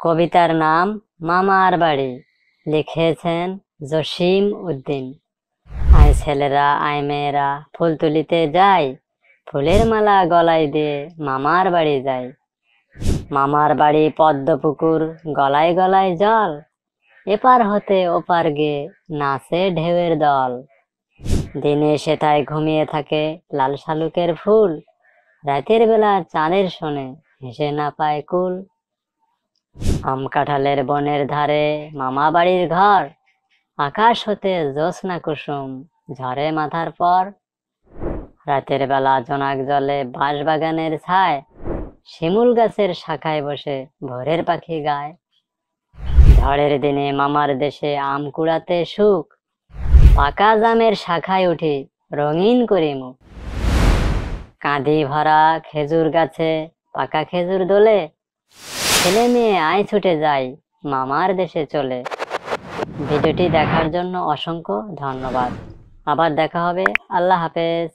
কবিতার নাম মামার বাড়ি, লিখেছেন জসিম উদ্দিন। আয় ছেলেরা আয় মেয়েরা ফুল তুলিতে যাই, ফুলের মালা গলায় দিয়ে মামার বাড়ি যাই। মামার বাড়ি পদ্ম পুকুর, গলায় গলায় জল, এপার হতে ওপার গে নাচে ঢেউয়ের দল। দিনে সেথায় ঘুমিয়ে থাকে লাল শালুকের ফুল, রাতের বেলা চাঁদের শোনে হেসে না পায় কুল। আম কাঁঠালের বনের ধারে মামা বাড়ির ঘর, আকাশ হতে জ্যোৎস্না কুসুম ঝরে মাথার পর। রাতের বেলা জোনাক জলে বাঁশ বাগানের ছায়, শিমুল গাছের শাখায় বসে ভোরের পাখি গায়। ঝড়ের দিনে মামার দেশে আম কুড়াতে সুখ, পাকা জামের শাখায় উঠি রঙিন করি মুখ। কাঁদি ভরা খেজুর গাছে পাকা খেজুর দোলে, ছেলে মেয়ে আয় ছুটে যায় মামার দেশে চলে। ভিডিওটি দেখার জন্য অসংখ্য ধন্যবাদ। আবার দেখা হবে। আল্লাহ হাফেজ।